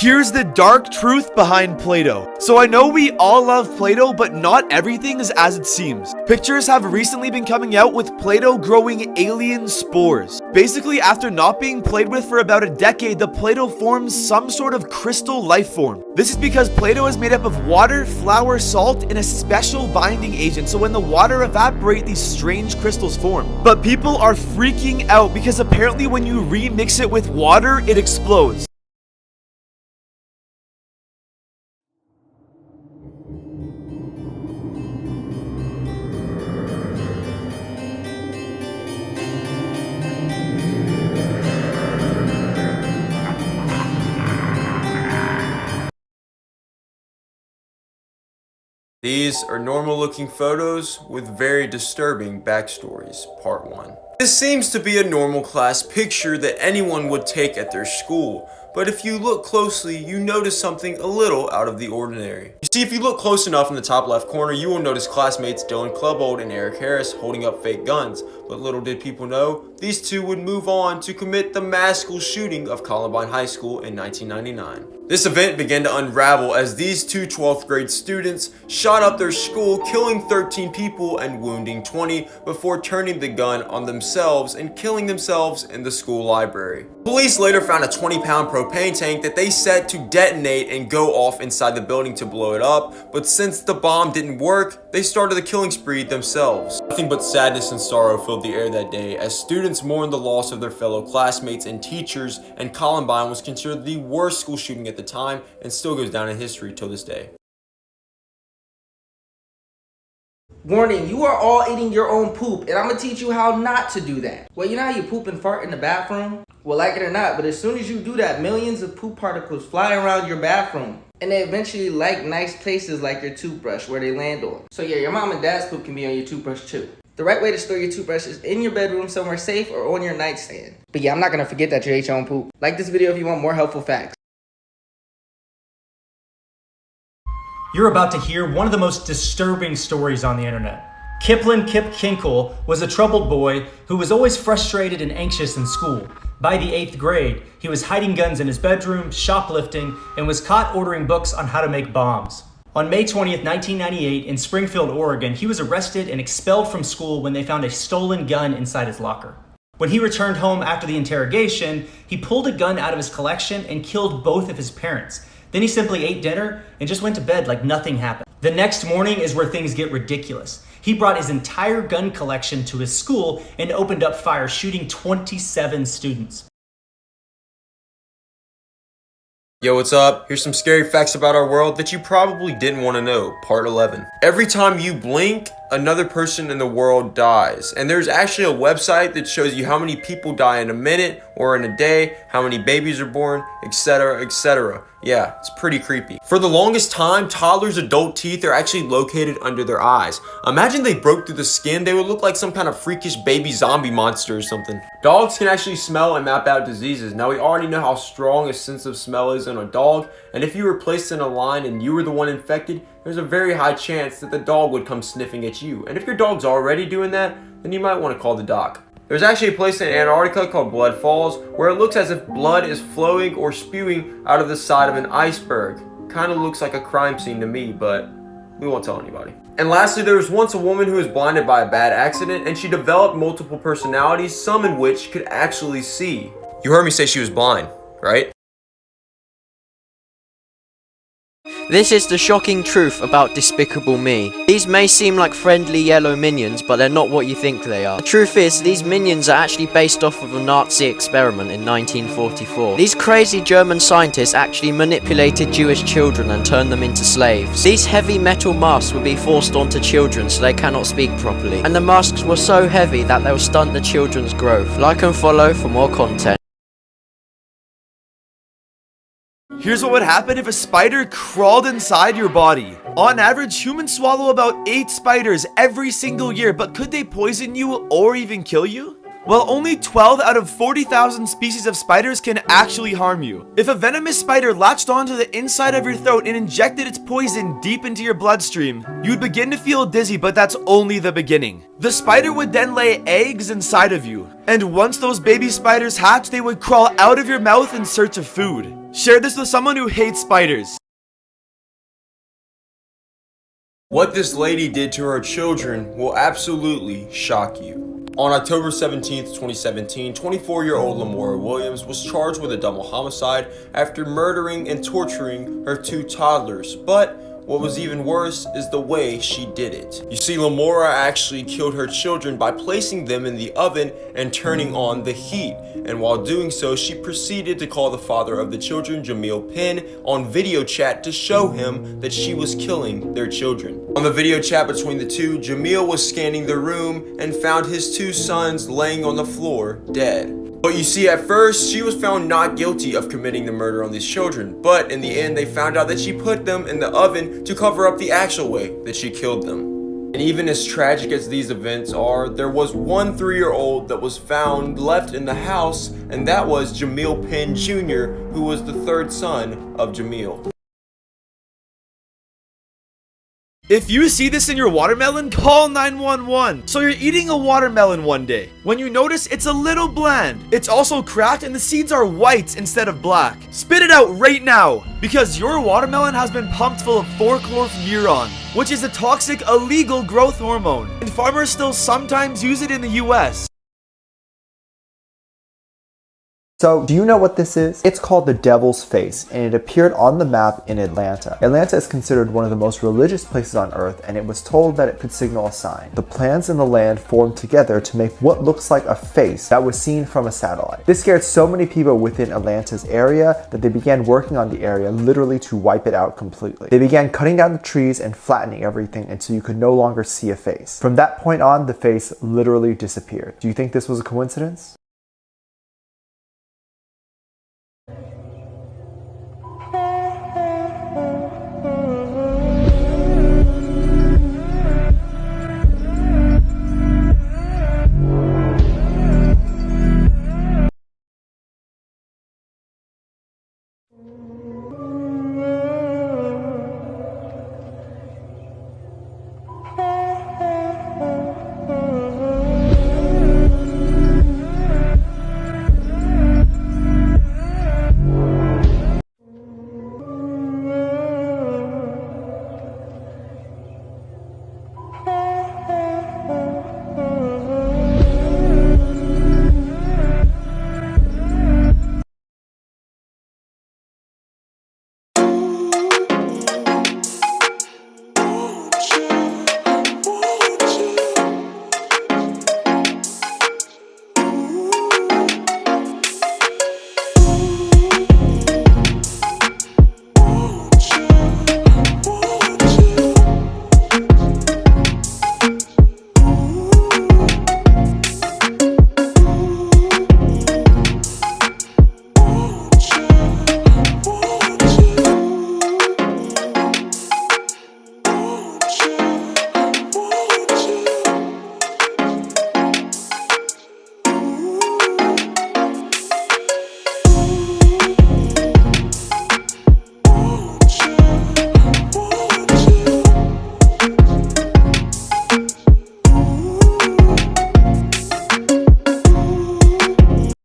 Here's the dark truth behind Play-Doh. So I know we all love Play-Doh, but not everything is as it seems. Pictures have recently been coming out with Play-Doh growing alien spores. Basically, after not being played with for about a decade, the Play-Doh forms some sort of crystal life form. This is because Play-Doh is made up of water, flour, salt, and a special binding agent, so when the water evaporates, these strange crystals form. But people are freaking out because apparently when you remix it with water, it explodes. These are normal looking photos with very disturbing backstories, part 1. This seems to be a normal class picture that anyone would take at their school, but if you look closely, you notice something a little out of the ordinary. You see, if you look close enough in the top left corner, you will notice classmates Dylan Klebold and Eric Harris holding up fake guns, but little did people know, these two would move on to commit the mass school shooting of Columbine High School in 1999. This event began to unravel as these two 12th grade students shot up their school, killing 13 people and wounding 20 before turning the gun on themselves and killing themselves in the school library. Police later found a 20-pound propane tank that they set to detonate and go off inside the building to blow it up, but since the bomb didn't work, they started the killing spree themselves. Nothing but sadness and sorrow filled the air that day as students mourned the loss of their fellow classmates and teachers, and Columbine was considered the worst school shooting at the time and still goes down in history till this day. Warning, you are all eating your own poop, and I'm gonna teach you how not to do that. Well, you know how you poop and fart in the bathroom? Well, like it or not, but as soon as you do that, millions of poop particles fly around your bathroom. And they eventually like nice places like your toothbrush where they land on. So yeah, your mom and dad's poop can be on your toothbrush too. The right way to store your toothbrush is in your bedroom somewhere safe or on your nightstand. But yeah, I'm not gonna forget that you ate your own poop. Like this video if you want more helpful facts. You're about to hear one of the most disturbing stories on the internet. Kiplin Kip Kinkle was a troubled boy who was always frustrated and anxious in school. By the 8th grade, he was hiding guns in his bedroom, shoplifting, and was caught ordering books on how to make bombs. On May 20th, 1998, in Springfield, Oregon, he was arrested and expelled from school when they found a stolen gun inside his locker. When he returned home after the interrogation, he pulled a gun out of his collection and killed both of his parents. Then he simply ate dinner and just went to bed like nothing happened. The next morning is where things get ridiculous. He brought his entire gun collection to his school and opened up fire, shooting 27 students. Yo, what's up? Here's some scary facts about our world that you probably didn't want to know, part 11. Every time you blink, another person in the world dies. And there's actually a website that shows you how many people die in a minute or in a day, how many babies are born, etc., etc. Yeah, it's pretty creepy. For the longest time, toddlers' adult teeth are actually located under their eyes. Imagine they broke through the skin, they would look like some kind of freakish baby zombie monster or something. Dogs can actually smell and map out diseases. Now, we already know how strong a sense of smell is in a dog, and if you were placed in a line and you were the one infected, there's a very high chance that the dog would come sniffing at you. And if your dog's already doing that, then you might want to call the doc. There's actually a place in Antarctica called Blood Falls where it looks as if blood is flowing or spewing out of the side of an iceberg. Kind of looks like a crime scene to me, but we won't tell anybody. And lastly, there was once a woman who was blinded by a bad accident, and she developed multiple personalities, some in which could actually see. You heard me say she was blind, right? This is the shocking truth about Despicable Me. These may seem like friendly yellow minions, but they're not what you think they are. The truth is, these minions are actually based off of a Nazi experiment in 1944. These crazy German scientists actually manipulated Jewish children and turned them into slaves. These heavy metal masks would be forced onto children so they cannot speak properly. And the masks were so heavy that they will stunt the children's growth. Like and follow for more content. Here's what would happen if a spider crawled inside your body. On average, humans swallow about 8 spiders every single year, but could they poison you or even kill you? Well, only 12 out of 40,000 species of spiders can actually harm you. If a venomous spider latched onto the inside of your throat and injected its poison deep into your bloodstream, you'd begin to feel dizzy, but that's only the beginning. The spider would then lay eggs inside of you, and once those baby spiders hatch, they would crawl out of your mouth in search of food. Share this with someone who hates spiders. What this lady did to her children will absolutely shock you. On October 17th, 2017, 24-year-old Lamora Williams was charged with a double homicide after murdering and torturing her 2 toddlers. But what was even worse is the way she did it. You see, Lamora actually killed her children by placing them in the oven and turning on the heat. And while doing so, she proceeded to call the father of the children, Jamil Penn, on video chat to show him that she was killing their children. On the video chat between the two, Jamil was scanning the room and found his 2 sons laying on the floor, dead. But you see, at first, she was found not guilty of committing the murder on these children, but in the end, they found out that she put them in the oven to cover up the actual way that she killed them. And even as tragic as these events are, there was one 3-year-old that was found left in the house, and that was Jamil Penn Jr., who was the 3rd son of Jamil. If you see this in your watermelon, call 911. So you're eating a watermelon one day. When you notice it's a little bland, it's also cracked and the seeds are white instead of black. Spit it out right now, because your watermelon has been pumped full of 4-chlorphenyron, which is a toxic, illegal growth hormone, and farmers still sometimes use it in the US. So, do you know what this is? It's called the Devil's Face, and it appeared on the map in Atlanta. Atlanta is considered one of the most religious places on earth, and it was told that it could signal a sign. The plants in the land formed together to make what looks like a face that was seen from a satellite. This scared so many people within Atlanta's area that they began working on the area literally to wipe it out completely. They began cutting down the trees and flattening everything until you could no longer see a face. From that point on, the face literally disappeared. Do you think this was a coincidence?